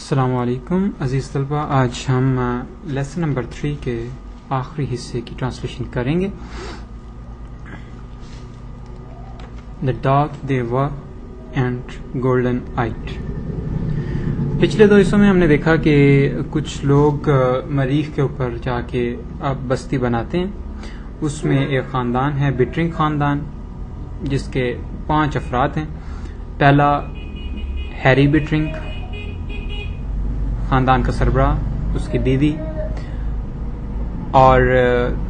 السلام علیکم عزیز طلبہ، آج ہم لیسن نمبر 3 کے آخری حصے کی ٹرانسلیشن کریں گے. The dark they were and golden eyed. پچھلے 2 حصوں میں ہم نے دیکھا کہ کچھ لوگ مریخ کے اوپر جا کے اب بستی بناتے ہیں. اس میں ایک خاندان ہے، بٹرنگ خاندان، جس کے 5 افراد ہیں. پہلا ہیری بٹرنگ، خاندان کا سربراہ، اس کی بیوی اور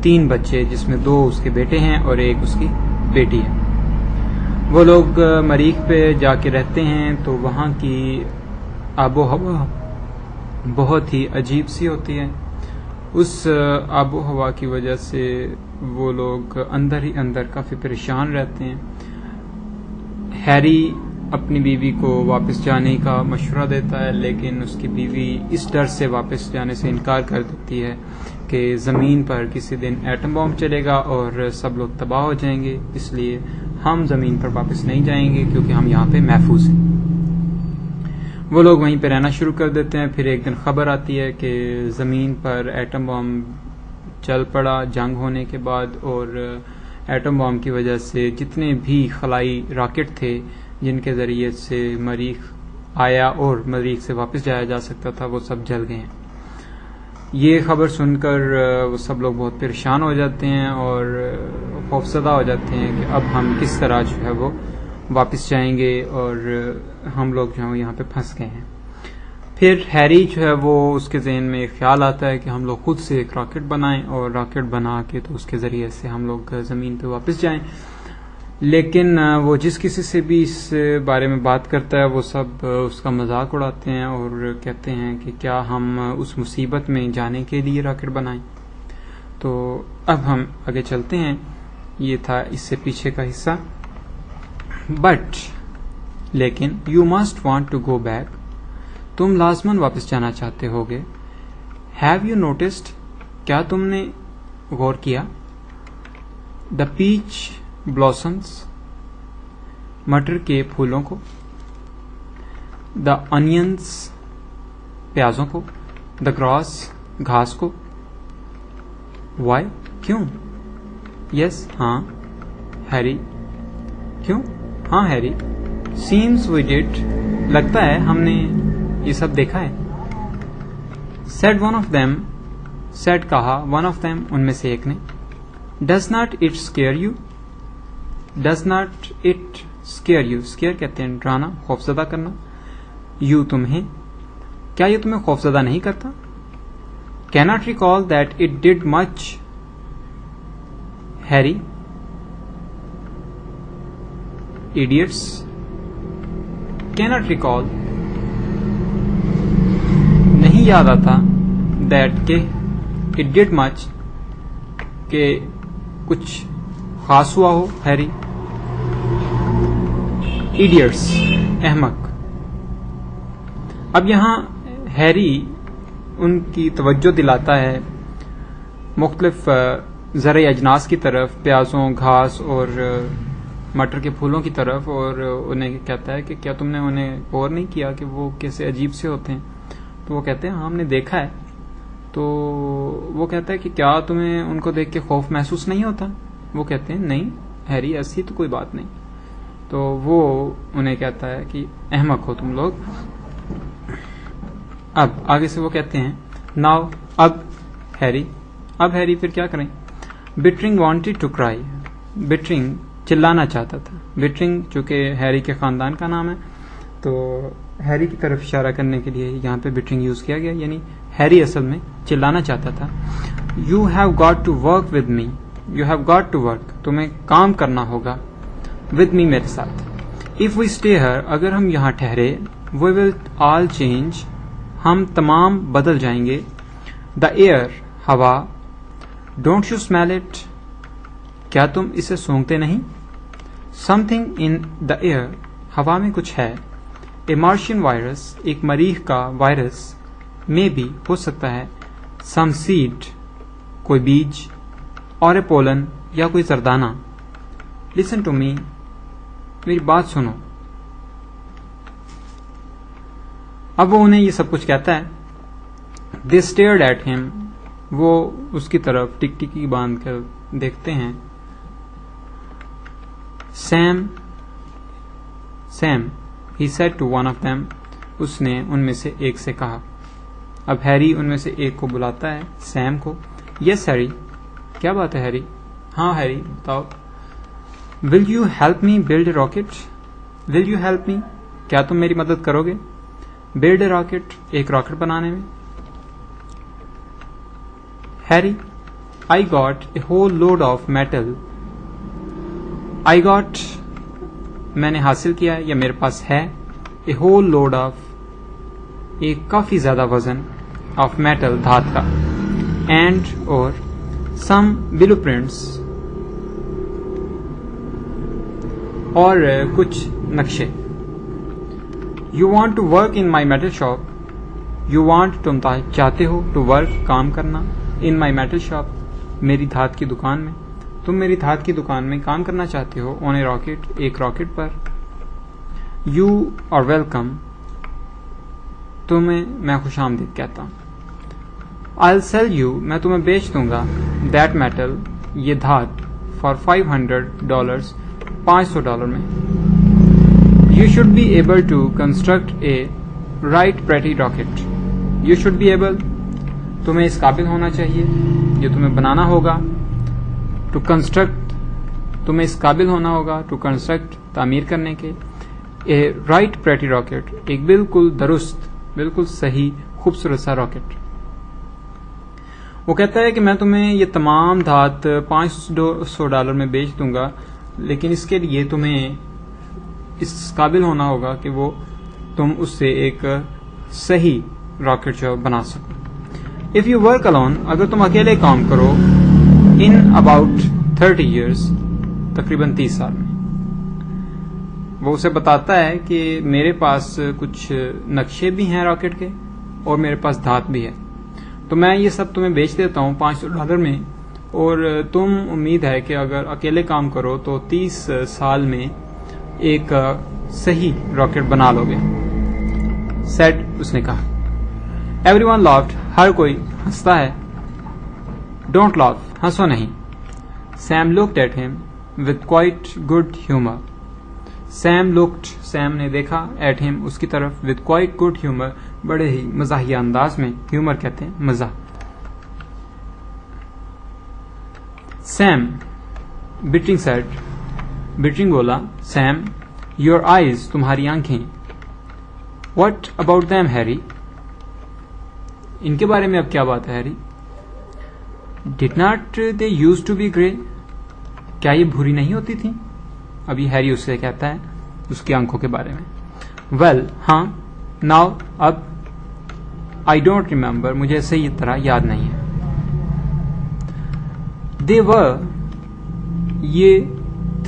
3 بچے، جس میں 2 اس کے بیٹے ہیں اور 1 اس کی بیٹی ہے. وہ لوگ مریخ پہ جا کے رہتے ہیں تو وہاں کی آب و ہوا بہت ہی عجیب سی ہوتی ہے. اس آب و ہوا کی وجہ سے وہ لوگ اندر ہی اندر کافی پریشان رہتے ہیں. ہیری اپنی بیوی کو واپس جانے کا مشورہ دیتا ہے، لیکن اس کی بیوی اس ڈر سے واپس جانے سے انکار کر دیتی ہے کہ زمین پر کسی دن ایٹم بم چلے گا اور سب لوگ تباہ ہو جائیں گے، اس لیے ہم زمین پر واپس نہیں جائیں گے کیونکہ ہم یہاں پہ محفوظ ہیں. وہ لوگ وہیں پہ رہنا شروع کر دیتے ہیں. پھر ایک دن خبر آتی ہے کہ زمین پر ایٹم بم چل پڑا جنگ ہونے کے بعد، اور ایٹم بم کی وجہ سے جتنے بھی خلائی راکٹ تھے جن کے ذریعے سے مریخ آیا اور مریخ سے واپس جایا جا سکتا تھا، وہ سب جل گئے ہیں. یہ خبر سن کر وہ سب لوگ بہت پریشان ہو جاتے ہیں اور خوفزدہ ہو جاتے ہیں کہ اب ہم کس طرح جو ہے وہ واپس جائیں گے، اور ہم لوگ جو ہیں یہاں پہ پھنس گئے ہیں. پھر ہیری جو ہے وہ اس کے ذہن میں ایک خیال آتا ہے کہ ہم لوگ خود سے ایک راکٹ بنائیں اور راکٹ بنا کے تو اس کے ذریعے سے ہم لوگ زمین پہ واپس جائیں. لیکن وہ جس کسی سے بھی اس بارے میں بات کرتا ہے وہ سب اس کا مذاق اڑاتے ہیں اور کہتے ہیں کہ کیا ہم اس مصیبت میں جانے کے لیے راکٹ بنائیں. تو اب ہم آگے چلتے ہیں. یہ تھا اس سے پیچھے کا حصہ. بٹ لیکن you must want to go back, تم لازماً واپس جانا چاہتے ہوگے. ہیو یو نوٹسڈ، کیا تم نے غور کیا؟ دا پیچ بلاسمس، مٹر کے پھولوں کو. دا انینس، پیازوں کو. دا گراس، گھاس کو. وائی، کیوں؟ یس، ہاں. ہیری، کیوں؟ ہاں ہیری. سیمز وی ڈڈ، لگتا ہے ہم نے یہ سب دیکھا ہے. Said one of them, said کہا، ون آف دیم ان میں سے ایک نے. Does not it scare you, does not it scare you, scare کہتے ہیں ڈرانا، خوفزدہ کرنا. یو، تمہیں، کیا یہ تمہیں خوفزدہ نہیں کرتا؟ Cannot recall that it did much. Harry, idiots. Cannot recall, نہیں یاد آتا. دیٹ، کہ اٹ ڈڈ مچ، کہ کچھ خاص ہوا ہو. ہیری، ایڈیٹس، احمق. اب یہاں ہیری ان کی توجہ دلاتا ہے مختلف زرعی اجناس کی طرف، پیازوں، گھاس اور مٹر کے پھولوں کی طرف، اور انہیں کہتا ہے کہ کیا تم نے انہیں غور نہیں کیا کہ وہ کیسے عجیب سے ہوتے ہیں؟ تو وہ کہتے ہیں ہاں، ہم نے دیکھا ہے. تو وہ کہتا ہے کہ کیا تمہیں ان کو دیکھ کے خوف محسوس نہیں ہوتا؟ وہ کہتے ہیں نہیں ہیری، ایسی تو کوئی بات نہیں. تو وہ انہیں کہتا ہے کہ احمق ہو تم لوگ. اب آگے سے وہ کہتے ہیں ناؤ، اب ہیری پھر کیا کریں؟ بٹرنگ وانٹیڈ ٹو کرائی، بٹرنگ چلانا چاہتا تھا. بٹرنگ چونکہ ہیری کے خاندان کا نام ہے تو ہیری کی طرف اشارہ کرنے کے لیے یہاں پہ بٹرنگ یوز کیا گیا، یعنی ہیری اصل میں چلانا چاہتا تھا. You have got to work with me, you have got to work, تمہیں کام کرنا ہوگا. ود می، میرے ساتھ. اف وی اسٹے ہر، اگر ہم یہاں ٹھہرے. وی ول آل چینج، ہم تمام بدل جائیں گے. دا ایئر، ہوا. ڈونٹ یو اسمیل اٹ، کیا تم اسے سونگتے نہیں؟ Some thing in the year, ہوا میں کچھ ہے. اے مارشین وائرس، ایک مریخ کا وائرس. میں بھی، ہو سکتا ہے. سم سیڈ، کوئی بیج. اور اے پولن، یا کوئی زردانہ. لسن ٹو می، میری بات سنو. اب وہ انہیں یہ سب کچھ کہتا ہے. They stared at him. وہ اس کی طرف ٹکٹکی باندھ کر دیکھتے ہیں. Sam, he said to one of them. اس نے ان میں سے ایک سے کہا. اب ہیری ان میں سے ایک کو بلاتا ہے, سیم کو. Yes, Harry. کیا بات ہے ہیری؟ ہاں ہیری بتاؤ. Will you help me build a rocket? Will you help me? کیا تم میری مدد کرو گے؟ Build a rocket, ایک راکٹ بنانے میں. Harry, I got a whole load of metal. I got, میں نے حاصل کیا یا میرے پاس ہے, a whole load of, ایک کافی زیادہ وزن, of metal, دھات کا, and اور some blueprints, اور کچھ نقشے. You want to work in my metal shop? You want, تم چاہتے ہو, to work, کام کرنا, in my metal shop, میری دھات کی دکان میں. تم میری دھات کی دکان میں کام کرنا چاہتے ہو. on a rocket, ایک rocket per. You are welcome, تمہیں میں خوش آمدید کہتا ہوں. I'll sell you, میں تمہیں بیچ دوں گا, that metal, یہ دھات, for $500, $500 میں. You should be able to construct a right pretty rocket. You should be able, تمہیں اس قابل ہونا چاہیے, یہ تمہیں بنانا ہوگا. To construct, تمہیں اس قابل ہونا ہوگا. To construct, تعمیر کرنے کے. A right pretty rocket, ایک بالکل درست, بالکل صحیح, خوبصورت سا راکٹ. وہ کہتا ہے کہ میں تمہیں یہ تمام دھات $500 میں بیچ دوں گا, لیکن اس کے لیے تمہیں اس قابل ہونا ہوگا کہ وہ تم اس سے ایک صحیح راکٹ جو بنا سکو. If you work alone, اگر تم اکیلے کام کرو, in about 30 years, تقریباً 30 سال میں. وہ اسے بتاتا ہے کہ میرے پاس کچھ نقشے بھی ہیں راکٹ کے, اور میرے پاس دھات بھی ہے, تو میں یہ سب تمہیں بیچ دیتا ہوں $500 میں, اور تم امید ہے کہ اگر اکیلے کام کرو تو 30 سال میں ایک صحیح راکٹ بنا لو گے. said, اس نے کہا. Everyone laughed, ہر کوئی ہنستا ہے. Don't laugh, ہنسو نہیں. Sam looked at him with quite good humor. Sam نے دیکھا, at him, اس کی طرف, with quite good humor, بڑے ہی مزاحیہ انداز میں. humor کہتے ہیں مزاح. Sam, Bittring said, Bittring بولا, Sam, your eyes, تمہاری آنکھیں. What about them, Harry? ان کے بارے میں اب کیا بات ہے Harry? Did not they used to be grey? کیا یہ بھوری نہیں ہوتی تھی؟ ابھی ہیری اس سے کہتا ہے اس کی آنکھوں کے بارے میں. Well, ہاں, now, اب, I don't remember, مجھے صحیح طرح یاد نہیں ہے. They were, یہ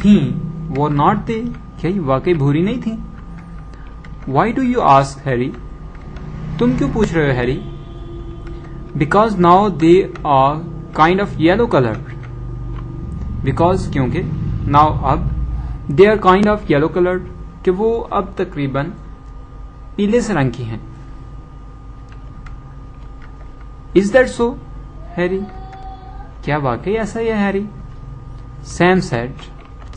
تھیں, were not they, کیا یہ واقعی بھوری نہیں تھیں؟ Why do you ask, Harry? تم کیوں پوچھ رہے ہو Harry? Because now they are kind of yellow colored. Because, کیونکہ, now, اب, they are kind of yellow colored, کہ وہ اب تقریباً پیلے سے رنگ کی ہیں. Is that so, Harry? کیا واقعی ایسا ہی ہے ہیری؟ Sam said,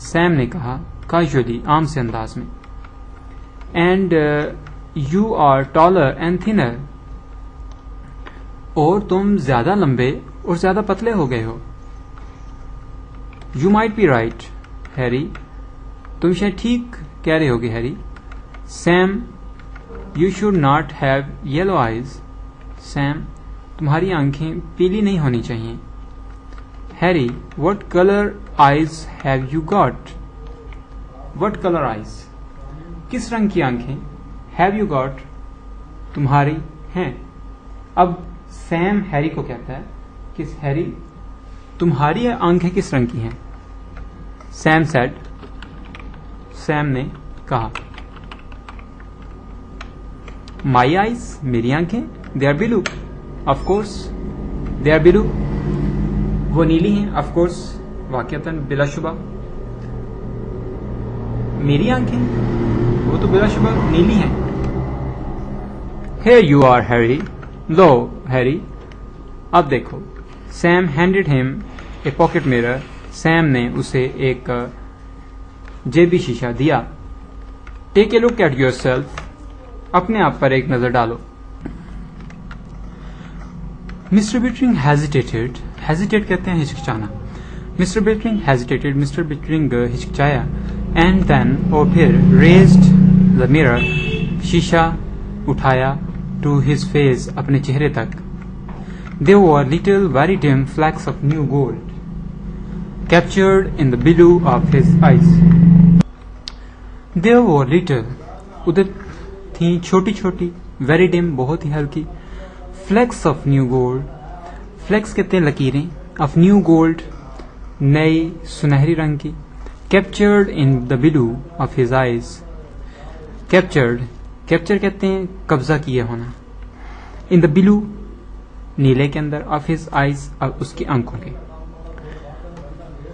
Sam نے کہا, casually, عام سے انداز میں. And you are taller and thinner. اور تم زیادہ لمبے اور زیادہ پتلے ہو گئے ہو. You might be right, Harry. تم شاید ٹھیک کہہ رہے ہوگے Harry. Sam, you should not have yellow eyes. Sam, تمہاری آنکھیں پیلی نہیں ہونی چاہیے. Harry, what color eyes have you got? What color eyes? کس رنگ کی آنکھیں have you got تمہاری ہیں؟ اب سیم ہیری کو کہتا ہے کہ ہیری تمہاری آنکھیں کس رنگ کی ہیں؟ سیم سیڈ, سیم نے کہا, مائی آئیز, میری آنکھیں, they are blue, of course, they are blue, وہ نیلی ہیں, آف کورس, واقعتاً, بلا شبہ. میری آنکھیں وہ تو بلا شبہ نیلی ہیں. Here you are, Harry. Lo, Harry. اب دیکھو. Sam handed him a pocket mirror. Sam نے اسے ایک جیبی شیشہ دیا. Take a look at yourself. اپنے آپ پر ایک نظر ڈالو. Mr. Bittering hesitated. Hesitate کہتے ہیں ہچکچانا. Mr. Bittering hesitated. Mr. Bittering ہچکچایا. And then اور پھر raised the mirror. شیشہ اٹھایا to his face اپنے چہرے تک. There were little very dim flecks of new gold captured in the blue of his eyes. There were little ادھر تھیں چھوٹی چھوٹی very dim بہت ہی ہلکی flecks of new gold. flecks کہتے ہیں لکیریں of new gold نئی سنہری رنگ کی captured in the blue of his eyes. capture کہتے ہیں قبضہ کیے ہونا. in the blue نیلے کے اندر of his eyes اس کی آنکھوں کے.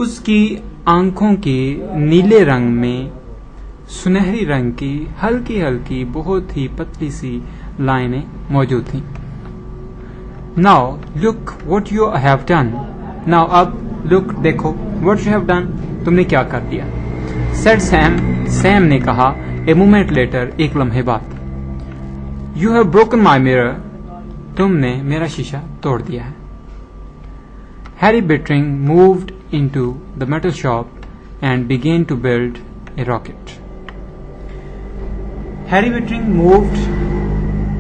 اس کی آنکھوں کی نیلے رنگ میں سنہری رنگ کی ہلکی ہلکی بہت ہی پتلی سی لائنیں موجود تھیں. Now look what you have done. Now اب look دیکھو what you have done تم نے کیا کر دیا. said Sam نے کہا a moment later ایک لمحے بعد. You have broken my mirror. تم نے میرا شیشہ توڑ دیا ہے. Harry Bittering moved into the metal shop and began to build a rocket. Harry Bittering moved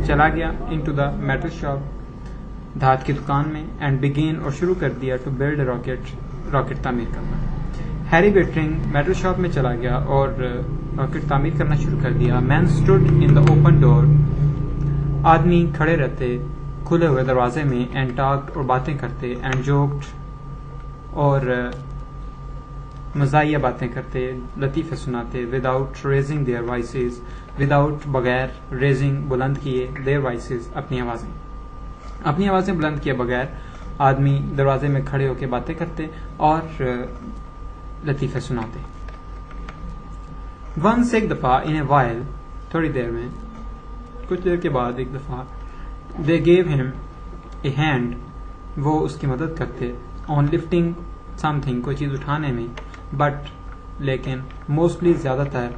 چلا گیا into the metal shop دھات کی دکان میں and began اور شروع کر دیا to build a rocket تعمیر کرنا. Harry Bittering metal shop میں چلا گیا اور راکٹ تعمیر کرنا شروع کر دیا. Man stood in the open door. آدمی کھڑے رہتے کھلے ہوئے دروازے میں and talked اور باتیں کرتے and joked اور مزاحیہ باتیں کرتے لطیفے سناتے without raising their voices. without بغیر raising بلند کیے their voices اپنی آوازیں بلند کیے بغیر آدمی دروازے میں کھڑے ہو کے باتیں کرتے اور لطیفے سناتے. once ایک دفعہ in a while تھوڑی دیر میں کچھ دیر کے بعد ایک دفعہ they gave him a hand وہ اس کی مدد کرتے on lifting something کوئی چیز اٹھانے میں but لیکن mostly زیادہ تر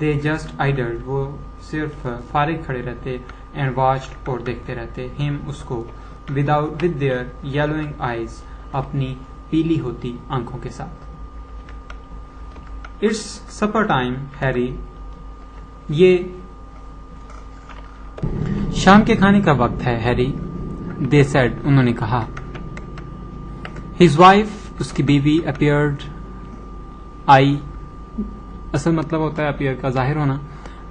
they just idled وہ صرف فارغ کھڑے رہتے and watched اور دیکھتے رہتے him اس کو with their yellowing eyes اپنی پیلی ہوتی آنکھوں کے ساتھ. It's supper time, Harry. یہ شام کے کھانے کا وقت ہے ہیری. They said انہوں نے کہا. His wife اس کی بیوی appeared آئی اصل مطلب ہوتا ہے appear کا ظاہر ہونا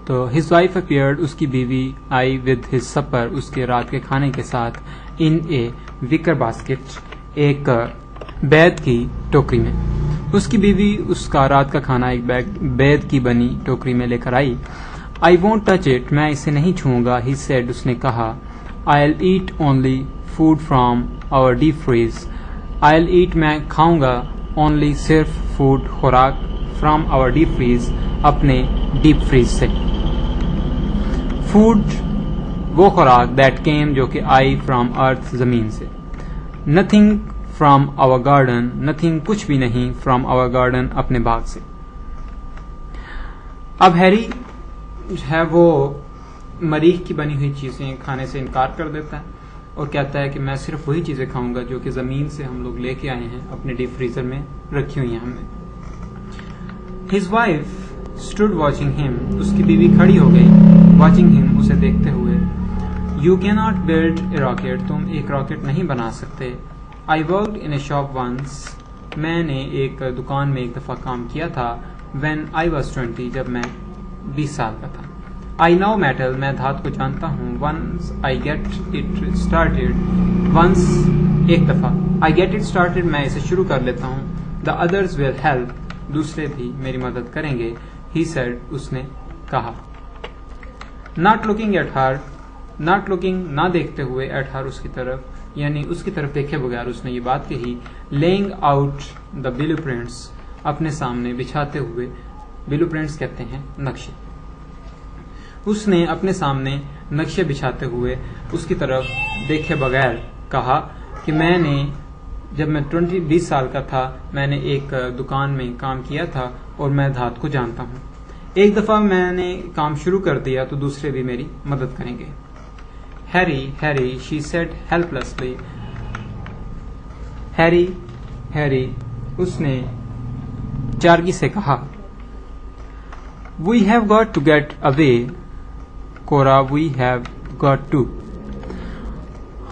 تو his wife appeared اس کی بیوی آئی with his supper اس کے رات کے کھانے کے ساتھ in a wicker basket ایک بید کی ٹوکری میں. اس کی بیوی اس کا رات کا کھانا ایک بید کی بنی ٹوکری میں لے کر آئی. I won't touch it میں اسے نہیں چھوؤں گا. He said اس نے کہا. I'll eat only food from our deep freeze. I'll eat میں کھاؤں گا only صرف food خوراک from our deep freeze اپنے deep freeze سے. food وہ خوراک that came جو کہ آئی from earth زمین سے. nothing from our garden nothing کچھ بھی نہیں from our garden اپنے باغ سے. اب ہیری ہے وہ مریخ کی بنی ہوئی چیزیں کھانے سے انکار کر دیتا ہے اور کہتا ہے کہ میں صرف وہی چیزیں کھاؤں گا جو کہ زمین سے ہم لوگ لے کے آئے ہیں اپنے ڈیپ فریزر میں رکھی ہوئی ہیں ہم نے. His wife stood watching him اس کی بیوی کھڑی ہو گئی watching him اسے دیکھتے ہوئے. You cannot build a rocket تم ایک راکٹ نہیں بنا سکتے. I worked in a shop once میں نے ایک دکان میں ایک دفعہ کام کیا تھا when I was 20 جب میں 20 سال کا تھا. I know metal میں دھات کو جانتا ہوں. once I get it started once ایک دفعہ I get it started میں اسے شروع کر لیتا ہوں. the others will help دوسرے بھی میری مدد کریں گے. he said اس نے کہا. not looking at her not looking نہ دیکھتے ہوئے at her اس کی طرف یعنی اس کی طرف دیکھے بغیر اس نے یہ بات کہی. laying out the blueprints اپنے سامنے بچھاتے ہوئے. blueprints کہتے ہیں نقشے. اس نے اپنے سامنے نقشے بچھاتے ہوئے اس کی طرف دیکھے بغیر کہا کہ جب میں 20 سال کا تھا میں نے ایک دکان میں کام کیا تھا اور میں دھات کو جانتا ہوں. ایک دفعہ میں نے کام شروع کر دیا تو دوسرے بھی میری مدد کریں گے. Harry, she said helplessly. Harry, اس نے چارگی سے کہا. We have got to get away. Cora, we have got to.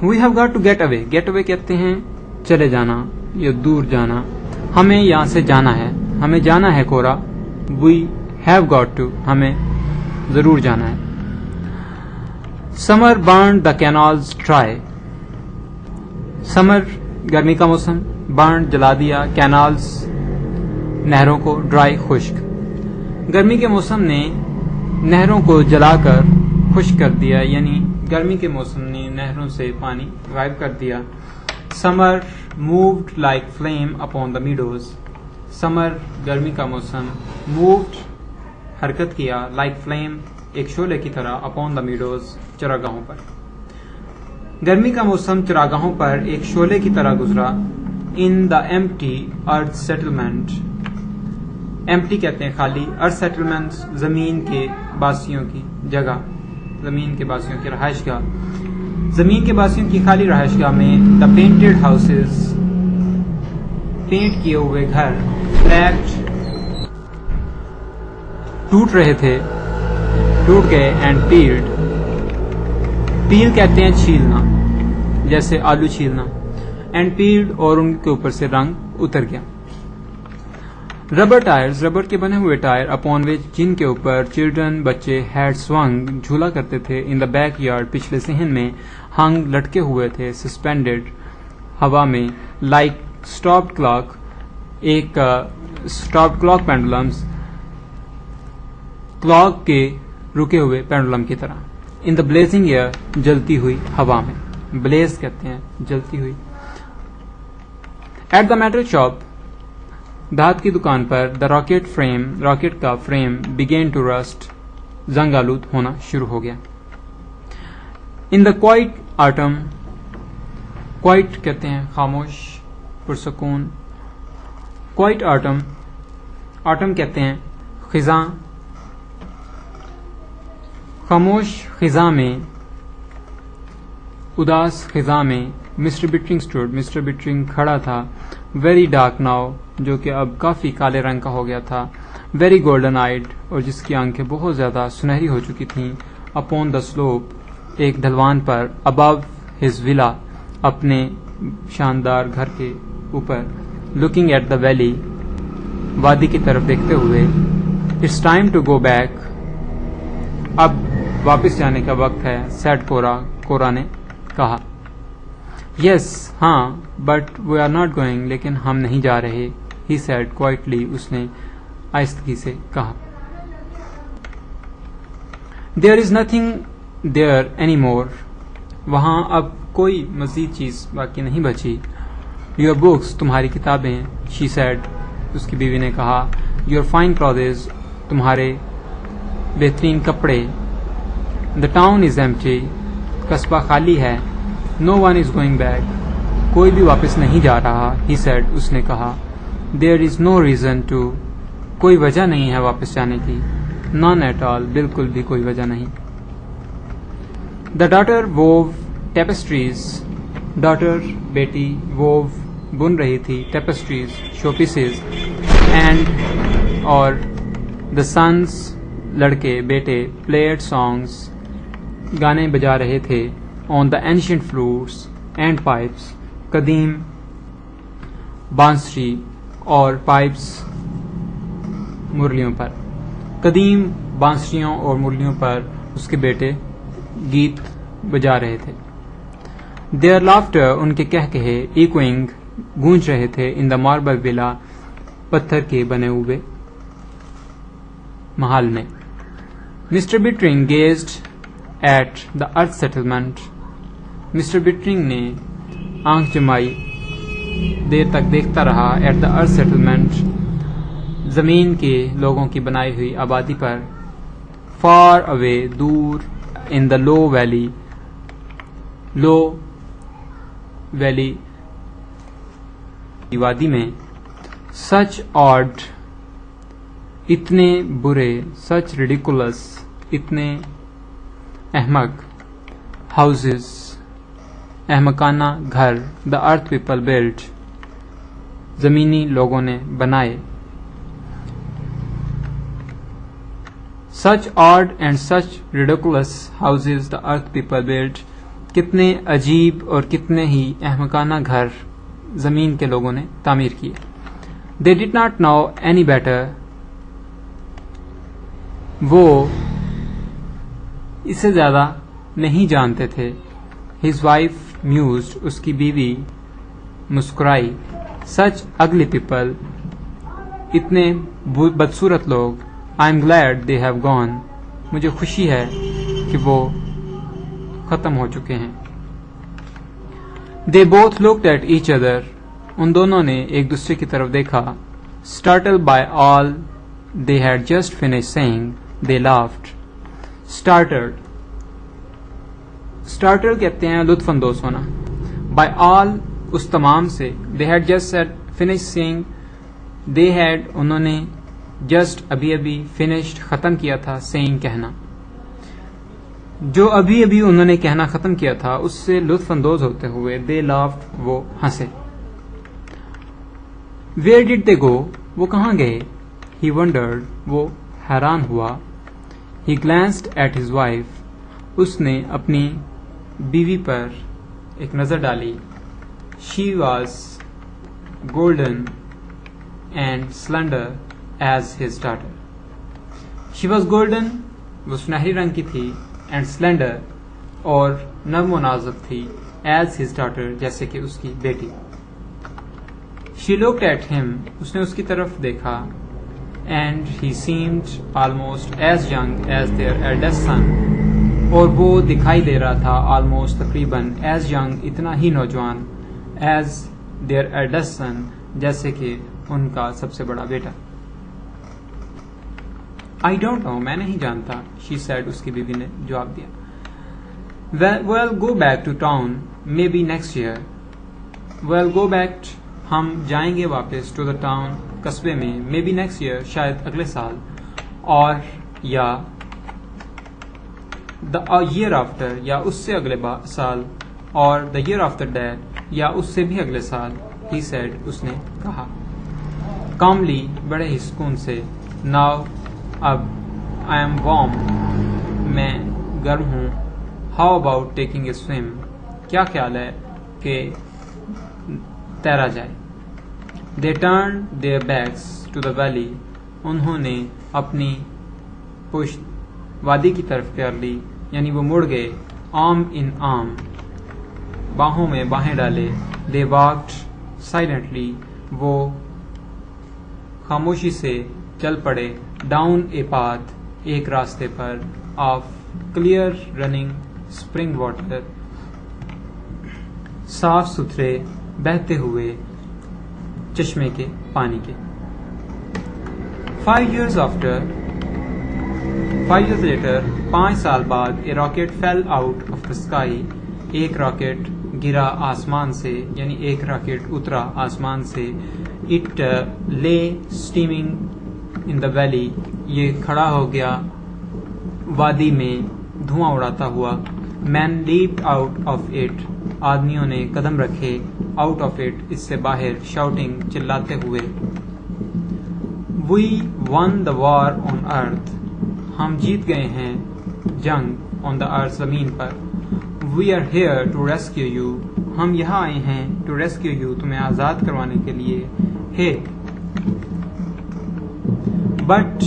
We have got to get away. Get away کہتے ہیں چلے جانا یا دور جانا. ہمیں یہاں سے جانا ہے. ہمیں جانا ہے کورا. We have got to. ہمیں ضرور جانا ہے. Summer burned the canals dry. Summer گرمی کا موسم, burn جلا دیا, canals نہروں کو, dry خشک. گرمی کے موسم نے نہروں کو جلا کر خشک کر دیا, یعنی گرمی کے موسم نے نہروں سے پانی غائب کر دیا. Summer moved like flame upon the meadows. Summer گرمی کا موسم, moved حرکت کیا, like flame ایک شعلے کی طرح, upon the meadows چراگاہوں پر. گرمی کا موسم چراگاہوں پر ایک شعلے کی طرح گزرا. In the empty earth settlement. empty کہتے ہیں خالی, earth settlements زمین کے باسیوں کی جگہ, زمین کے باسیوں کی رہائش گاہ. زمین کے باسیوں کی خالی رہائش گاہ میں the painted houses پینٹ کیے ہوئے گھر cracked ٹوٹ رہے تھے, ٹوٹ گئے. and peeled پیل کہتے ہیں چھیلنا, جیسے آلو چھیلنا. and peeled اور ان کے اوپر سے رنگ اتر گیا. ربر ٹائرز ربر کے بنے ہوئے ٹائر, upon which جن کے اوپر چلڈرن بچے had swung جھولا کرتے تھے. in the back yard پچھلے صحن میں, hung لٹکے ہوئے تھے. suspended ہوا میں, like stopped clock ایک stopped clock pendulums کلاک کے رکے ہوئے پینڈولم کی طرح. in the blazing air جلتی ہوئی ہوا میں, blaze کہتے ہیں جلتی ہوئی. at the metal shop دھات کی دکان پر, the rocket frame راکٹ کا فریم began to rust زنگ آلود ہونا شروع ہو گیا. in the quiet autumn quiet کہتے ہیں خاموش پرسکون. quiet autumn کہتے ہیں خزاں, خاموش خزاں میں, اداس خزاں میں. مسٹر بٹرنگ stood مسٹر بٹرنگ کھڑا تھا. ویری ڈارک ناؤ جو کہ اب کافی کالے رنگ کا ہو گیا تھا. ویری گولڈن آئیڈ اور جس کی آنکھیں بہت زیادہ سنہری ہو چکی تھیں. اپون دا سلوپ ایک ڈھلوان پر. ابو ہز ولا اپنے شاندار گھر کے اوپر. لوکنگ ایٹ دا ویلی وادی کی طرف دیکھتے ہوئے. It's time to go back اب واپس جانے کا وقت ہے. سیڈ کورا نے کہا. یس ہاں, but we are not going لیکن ہم نہیں جا رہے. ہی سیڈ کوائٹلی اس نے آہستگی سے کہا. There is nothing there any more وہاں اب کوئی مزید چیز باقی نہیں بچی. یور بکس تمہاری کتابیں. شی سیڈ اس کی بیوی نے کہا. یور فائن کلوتھز تمہارے بہترین کپڑے. دا ٹاؤن از ایمپٹی قصبہ خالی ہے. نو ون از گوئنگ بیک کوئی بھی واپس نہیں جا رہا. ہی سیڈ اس نے کہا. There is no reason to کوئی وجہ نہیں ہے واپس جانے کی. نان ایٹ آل بالکل بھی کوئی وجہ نہیں. دا ڈاٹر ووو ٹیپسٹریز ڈاٹر بیٹی ووو بن رہی تھی. ٹیپسٹریز شو پیسز. اینڈ اور دا سنس لڑکے بیٹے پلیڈ سانگس گانے بجا رہے تھے. آن دا اینشینٹ فلوٹس اینڈ پائپس قدیم بانسری اور پائپس مرلیوں پر. قدیم بانسریوں اور مرلیوں پر اس کے بیٹے گیت بجا رہے تھے. دیئر لافٹر ان کے کہکہے ایکوئنگ گونج رہے تھے. ان دا ماربل ولا پتھر کے بنے ہوئے محل میں. Mister Bittering gazed at the earth settlement mister Bittering نے آنکھ جمائی, دیر تک دیکھتا رہا. ایٹ دا ارتھ سیٹلمنٹ زمین کے لوگوں کی بنائی ہوئی آبادی پر. far away, دور, in the low valley, وادی میں, such odd, اتنے برے, such ridiculous, اتنے احمق, houses, احمقانہ گھر, the earth people built, زمینی لوگوں نے بنائے. such odd and such ridiculous houses the earth people built, کتنے عجیب اور کتنے ہی احمقانہ گھر زمین کے لوگوں نے تعمیر کیے. they did not know any better, وہ اس سے زیادہ نہیں جانتے تھے. his wife mused, اس کی بیوی مسکرائی. such ugly people, اتنے بدصورت لوگ. I'm glad they have gone, مجھے خوشی ہے کہ وہ ختم ہو چکے ہیں. they both looked at each other, ان دونوں نے ایک دوسرے کی طرف دیکھا. startled by all they had just finished saying, they laughed. startled کہتے ہیں لطف اندوز ہونا. by all, اس تمام سے. they had just said finished saying, they had, انہوں نے just ابھی finished ختم کیا تھا, saying کہنا. جو ابھی انہوں نے کہنا ختم کیا تھا اس سے لطف اندوز ہوتے ہوئے they laughed, وہ ہنسے. where did they go, وہ کہاں گئے. he wondered, وہ حیران ہوا. he glanced at his wife, اس نے اپنی بیوی پر ایک نظر ڈالی. she was golden and slender as his daughter. she was golden, وہ سنہری رنگ کی تھی, and slender, اور نرم و نازک تھی, as his daughter, جیسے کہ اس کی بیٹی. she looked at him, اس نے اس کی طرف دیکھا, and he seemed almost as young as their eldest son, اور وہ دکھائی دے رہا تھا almost تقریباً as young, اتنا ہی نوجوان, as their eldest son, جیسے کہ ان کا سب سے بڑا بیٹا. I don't know, میں نہیں جانتا, she said, اس کی بیوی نے جواب دیا. well, go back to town, maybe next year. well, go back, ہم جائیں گے واپس, to the town, قصبے میں, maybe next year, شاید اگلے سال, اور یا the year after, یا اس سے اگلے سال, اور the year after that, یا اس سے بھی اگلے سال, he said, اس نے کہا. calmly, بڑے ہی سکون سے. now, اب I am warm, میں گرم ہوں. how about taking a swim, کیا خیال ہے کہ تیرا جائے. they turned their backs to the valley, انہوں نے اپنی پشت وادی کی طرف کر لی, یعنی وہ مڑ گئے. arm in arm, باہوں میں باہیں ڈالے. they walked silently, وہ خاموشی سے چل پڑے. down a path, ایک راستے پر. of clear running spring water, صاف ستھرے بہتے ہوئے چشمے کے پانی کے. 5 years later, 5 سال بعد, a rocket fell out of the sky, ایک راکٹ گرا آسمان سے, یعنی ایک راکٹ اترا آسمان سے. it lay steaming in the valley, یہ کھڑا ہو گیا وادی میں دھواں اڑاتا ہوا. men leaped out of it, آدمیوں نے قدم رکھے. out of it, اس سے باہر. shouting, چلاتے ہوئے. we won the war on earth, ہم جیت گئے ہیں جنگ. on the earth, زمین پر. we are here to rescue you, ہم یہاں آئے ہیں to rescue you, تمہیں آزاد کروانے کے لیے. hey, but,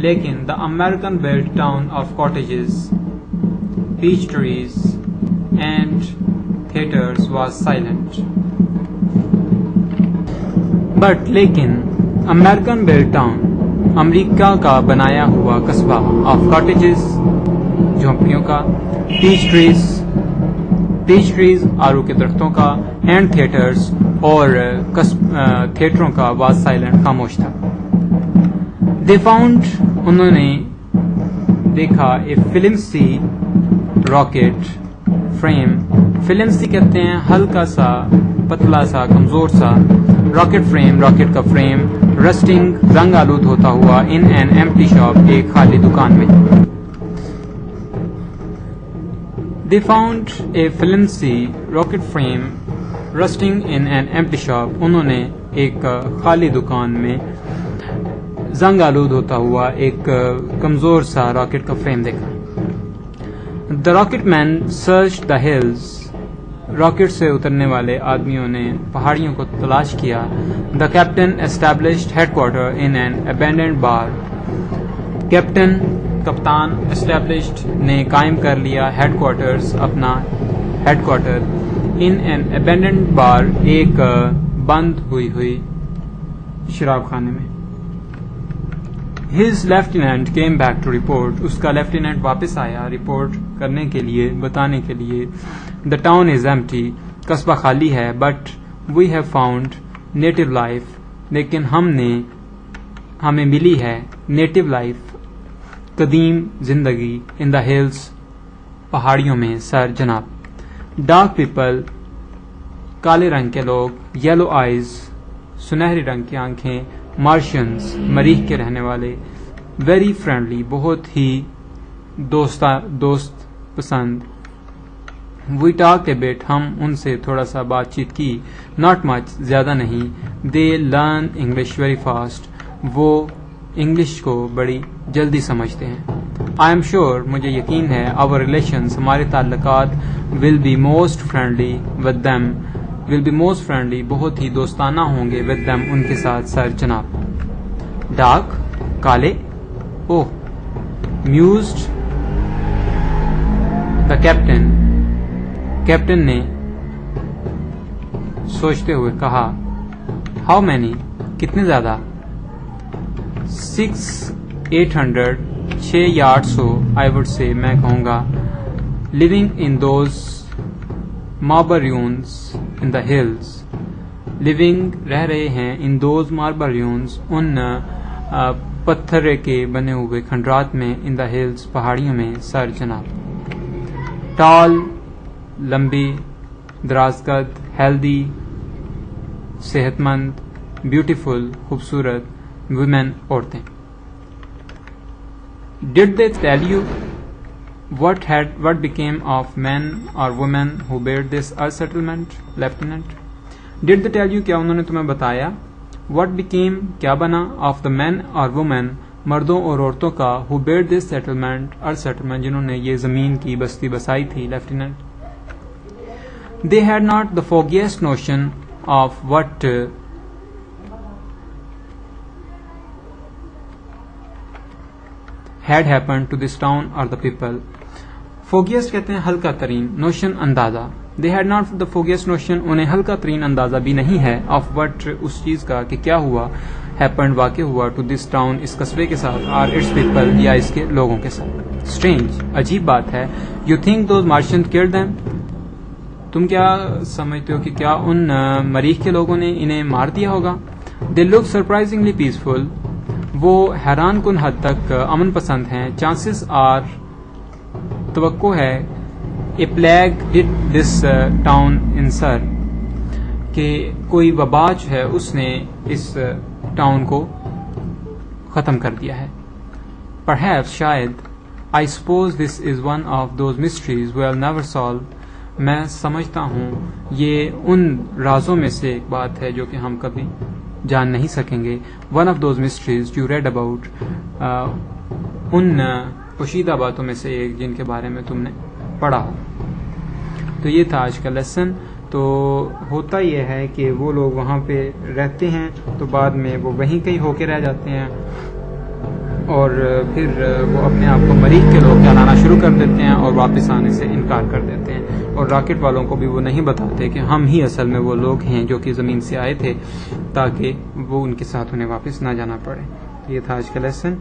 لیکن the American built town of cottages, peach trees and theaters was silent. but, لیکن American built town, امریکہ کا بنایا ہوا قصبہ. of cottages, جھونپڑیوں کا. peach trees, آڑو کے درختوں کا. and theaters, اور تھیٹروں کا. was silent, خاموش تھا. they found, انہوں نے دیکھا a flimsy rocket frame. Flimsy کہتے ہیں ہلکا سا پتلا سا کمزور سا, راکٹ فریم راکٹ کا فریم, رسٹنگ رنگ آلود ہوتا ہوا, ان این ایمپٹی شاپ ایک خالی دکان میں. They found a flimsy rocket frame rusting in an empty shop. انہوں نے ایک خالی دکان میں زنگ آلود ہوتا ہوا ایک کمزور سا راکٹ کا فریم دیکھا. The rocket men searched the hills. Rocket سے اترنے والے آدمیوں نے پہاڑیوں کو تلاش کیا. The captain established headquarters in an abandoned bar. کپتان established نے قائم کر لیا ہیڈ کوارٹرز اپنا headquarter in an abandoned bar ایک بند ہوئی شراب خانے میں. His lieutenant came back to report. اس کا لیفٹیننٹ واپس آیا رپورٹ کرنے کے لیے, بتانے کے لیے. The town is empty. قصبہ خالی ہے. But we have found native life. لیکن ہمیں ملی ہے native life, قدیم زندگی, in the hills, پہاڑیوں میں سر جناب. Dark people, کالے رنگ کے لوگ, yellow eyes, سنہری رنگ کی آنکھیں, Martians, مریخ کے رہنے والے, very friendly, بہت ہی دوست پسند. We talked a bit, ہم ان سے تھوڑا سا بات چیت کی. Not much, زیادہ نہیں. They learn English very fast, وہ انگلش کو بڑی جلدی سمجھتے ہیں. I am sure, مجھے یقین ہے, our relations, ہمارے تعلقات, will be most friendly with them, بہت ہی دوستانہ ہوں گے with them, ان کے ساتھ سر جناب. Dark, کالے. Oh, mused the captain, captain نے سوچتے ہوئے کہا. How many, کتنے زیادہ. 600, 600, I would say, میں کہوں گا. Living in those marble ruins in the hills. Living, رہ رہے ہیں, in those marble ruins, ان پتھر کے بنے ہوئے کھنڈرات میں, in the hills, پہاڑیوں میں سر جناب. Tall, لمبی, دراز قد, healthy, صحت مند, beautiful, خوبصورت, women, عورتیں. Did they tell you what became of men or women who built this earth settlement, Lieutenant? Did they tell you, کیا انہوں نے تمہیں بتایا, what became, کیا بنا, of the men or women, مردوں اور عورتوں کا, who built this settlement, earth settlement, جنہوں نے یہ زمین کی بستی بسائی تھی, Lieutenant? They had not the foggiest notion of what had happened to this town or the people. Foggiest کہتے ہیں ہلکا ترین, notion اندازہ. They had not the foggiest notion, انہیں ہلکا ترین اندازہ بھی نہیں ہے, of what, اس چیز کا کہ کیا ہوا, happened, واقع ہوا, to this town, اس قصبے کے ساتھ, or its people, یا اس کے لوگوں کے ساتھ. Strange, عجیب بات ہے. You think those Martians killed them? تم کیا سمجھتے ہو کہ کیا ان مریخ کے لوگوں نے انہیں مار دیا ہوگا. They look surprisingly peaceful, وہ حیران کن حد تک امن پسند ہیں. Chances are, توقع ہے, a plague hit this town in Sir, کہ کوئی وبا جو ہے اس نے اس ٹاؤن کو ختم کر دیا ہے. Perhaps, شاید, I suppose this is one of those mysteries we'll never solve. میں سمجھتا ہوں یہ ان رازوں میں سے ایک بات ہے جو کہ ہم کبھی جان نہیں سکیں گے. One of those mysteries you read about, ان پوشیدہ باتوں میں سے ایک جن کے بارے میں تم نے پڑھا ہو. تو یہ تھا آج کا لیسن. تو ہوتا یہ ہے کہ وہ لوگ وہاں پہ رہتے ہیں تو بعد میں وہ وہیں کہیں ہو کے رہ جاتے ہیں اور پھر وہ اپنے آپ کو مریخ کے لوگ کہلانا شروع کر دیتے ہیں اور واپس آنے سے انکار کر دیتے ہیں. اور راکٹ والوں کو بھی وہ نہیں بتاتے کہ ہم ہی اصل میں وہ لوگ ہیں جو کہ زمین سے آئے تھے تاکہ وہ ان کے ساتھ انہیں واپس نہ جانا پڑے. یہ تھا آج کا لیسن.